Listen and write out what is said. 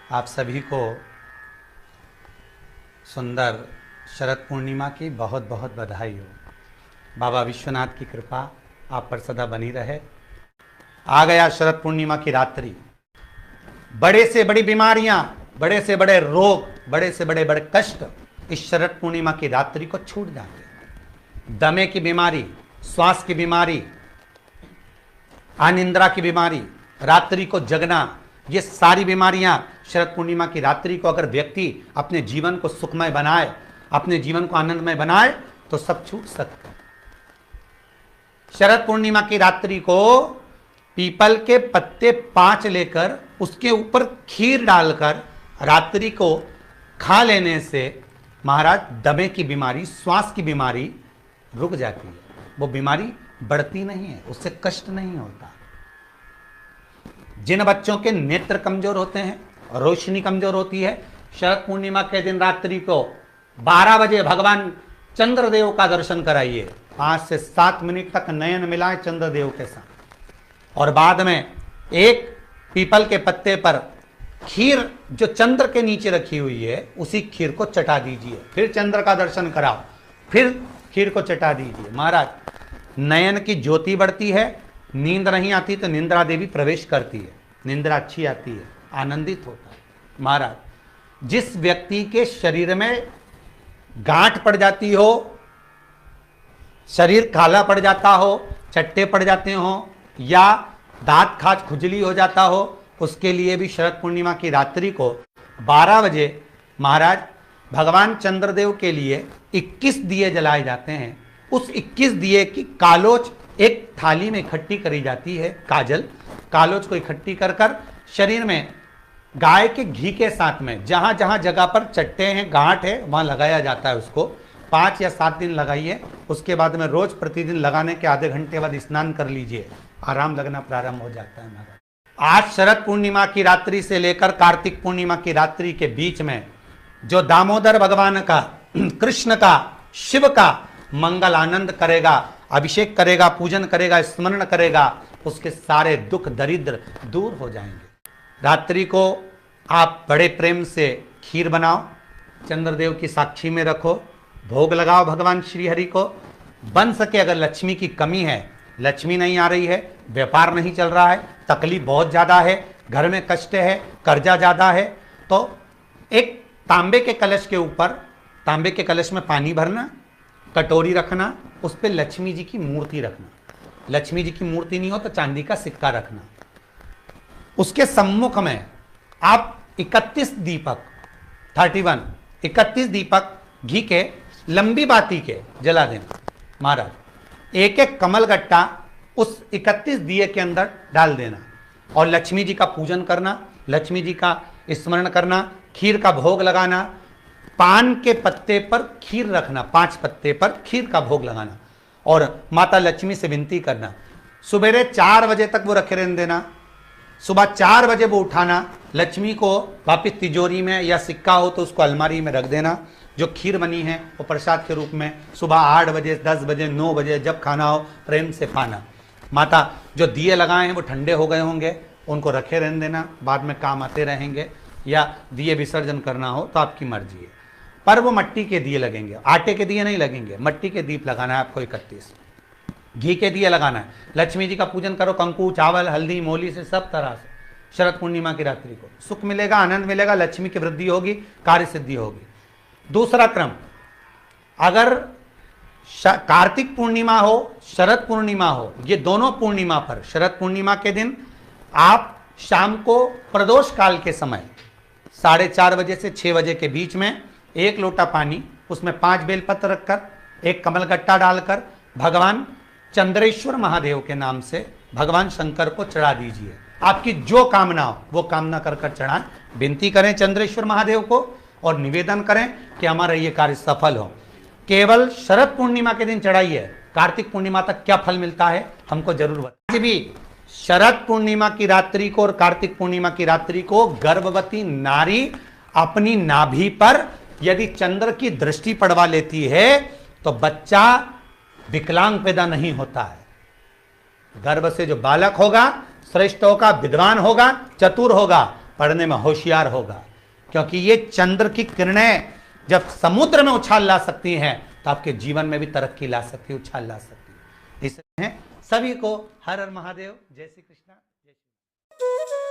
आप सभी को सुंदर शरद पूर्णिमा की बहुत बहुत बधाई हो। बाबा विश्वनाथ की कृपा आप पर सदा बनी रहे। आ गया शरद पूर्णिमा की रात्रि। बड़े से बड़ी बीमारियां, बड़े से बड़े रोग, बड़े से बड़े बड़े कष्ट इस शरद पूर्णिमा की रात्रि को छूट जाते हैं। दमे की बीमारी, श्वास की बीमारी, अनिद्रा की बीमारी, रात्रि को जगना, ये सारी बीमारियां शरद पूर्णिमा की रात्रि को अगर व्यक्ति अपने जीवन को सुखमय बनाए, अपने जीवन को आनंदमय बनाए तो सब छूट सकता है। शरद पूर्णिमा की रात्रि को पीपल के पत्ते 5 लेकर उसके ऊपर खीर डालकर रात्रि को खा लेने से महाराज दमे की बीमारी, श्वास की बीमारी रुक जाती है। वो बीमारी बढ़ती नहीं है, उससे कष्ट नहीं होता। जिन बच्चों के नेत्र कमजोर होते हैं, रोशनी कमजोर होती है, शरद पूर्णिमा के दिन रात्रि को 12 बजे भगवान चंद्रदेव का दर्शन कराइए। 5 से 7 मिनट तक नयन मिलाए चंद्रदेव के साथ और बाद में एक पीपल के पत्ते पर खीर जो चंद्र के नीचे रखी हुई है उसी खीर को चटा दीजिए। फिर चंद्र का दर्शन कराओ, फिर खीर को चटा दीजिए। महाराज नयन की ज्योति बढ़ती है, नींद नहीं आती तो निंद्रा देवी प्रवेश करती है, निंद्रा अच्छी आती है, आनंदित होता है। महाराज जिस व्यक्ति के शरीर में गांठ पड़ जाती हो, शरीर काला पड़ जाता हो, चट्टे पड़ जाते हो या दांत खाज खुजली हो जाता हो, उसके लिए भी शरद पूर्णिमा की रात्रि को 12 बजे महाराज भगवान चंद्रदेव के लिए 21 दिए जलाए जाते हैं। उस 21 दिए की कालोच एक थाली में इकट्ठी करी जाती है। कालोच को इकट्ठी कर कर शरीर में गाय के घी के साथ में जहां जहां जगह पर चट्टे हैं, गांठ है, वहां लगाया जाता है। उसको 5 या 7 दिन लगाइए। उसके बाद में रोज प्रतिदिन लगाने के आधे घंटे बाद स्नान कर लीजिए, आराम लगना प्रारंभ हो जाता है। महाराज आज शरद पूर्णिमा की रात्रि से लेकर कार्तिक पूर्णिमा की रात्रि के बीच में जो दामोदर भगवान का, कृष्ण का, शिव का मंगल आनंद करेगा, अभिषेक करेगा, पूजन करेगा, स्मरण करेगा, उसके सारे दुख दरिद्र दूर हो जाएंगे। रात्रि को आप बड़े प्रेम से खीर बनाओ, चंद्रदेव की साक्षी में रखो, भोग लगाओ भगवान श्री हरि को। बन सके अगर लक्ष्मी की कमी है, लक्ष्मी नहीं आ रही है, व्यापार नहीं चल रहा है, तकलीफ बहुत ज्यादा है, घर में कष्ट है, कर्जा ज्यादा है, तो एक तांबे के कलश के ऊपर, तांबे के कलश में पानी भरना, कटोरी रखना, उस पर लक्ष्मी जी की मूर्ति रखना। लक्ष्मी जी की मूर्ति नहीं हो तो चांदी का सिक्का रखना। उसके सम्मुख में आप 31 दीपक 31 दीपक घी के लंबी बाती के जला देना। महाराज एक एक कमल गट्टा उस 31 दिए के अंदर डाल देना और लक्ष्मी जी का पूजन करना, लक्ष्मी जी का स्मरण करना, खीर का भोग लगाना, पान के पत्ते पर खीर रखना, 5 पत्ते पर खीर का भोग लगाना और माता लक्ष्मी से विनती करना। सुबेरे 4 बजे तक वो रखे रहने देना, सुबह 4 बजे वो उठाना, लक्ष्मी को वापिस तिजोरी में या सिक्का हो तो उसको अलमारी में रख देना। जो खीर बनी है वो प्रसाद के रूप में सुबह 8 बजे, 10 बजे, 9 बजे जब खाना हो प्रेम से खाना। माता जो दिए लगाए हैं वो ठंडे हो गए होंगे, उनको रखे रहने देना, बाद में काम आते रहेंगे, या दिए विसर्जन करना हो तो आपकी मर्जी है। पर वो मट्टी के दिए लगेंगे, आटे के दिए नहीं लगेंगे, मट्टी के दीप लगाना है आपको। 31 घी के दिए लगाना है। लक्ष्मी जी का पूजन करो, कंकु, चावल, हल्दी, मोली से, सब तरह से। शरद पूर्णिमा की रात्रि को सुख मिलेगा, आनंद मिलेगा, लक्ष्मी की वृद्धि होगी, कार्य सिद्धि होगी। दूसरा क्रम, अगर कार्तिक पूर्णिमा हो, शरद पूर्णिमा हो, ये दोनों पूर्णिमा पर शरद पूर्णिमा के दिन आप शाम को प्रदोष काल के समय 4:30 बजे से 6 बजे के बीच में 1 लोटा पानी, उसमें 5 बेलपत्र रखकर, 1 कमलगट्टा डालकर भगवान चंद्रेश्वर महादेव के नाम से भगवान शंकर को चढ़ा दीजिए। आपकी जो कामना हो वो कामना कर कर चढ़ाएं, विनती करें चंद्रेश्वर महादेव को और निवेदन करें कि हमारा ये कार्य सफल हो। केवल शरद पूर्णिमा के दिन चढ़ाइए, कार्तिक पूर्णिमा तक क्या फल मिलता है हमको जरूर बताइए। आज भी शरद पूर्णिमा की रात्रि को और कार्तिक पूर्णिमा की रात्रि को गर्भवती नारी अपनी नाभि पर यदि चंद्र की दृष्टि पड़वा लेती है तो बच्चा विकलांग पैदा नहीं होता है। गर्भ से जो बालक होगा श्रेष्ठ होगा, विद्वान होगा, चतुर होगा पढ़ने में होशियार होगा, क्योंकि ये चंद्र की किरणें जब समुद्र में उछाल ला सकती हैं तो आपके जीवन में भी तरक्की ला सकती है, उछाल ला सकती है। इसलिए सभी को हर हर महादेव, जय श्री कृष्णा, जय श्री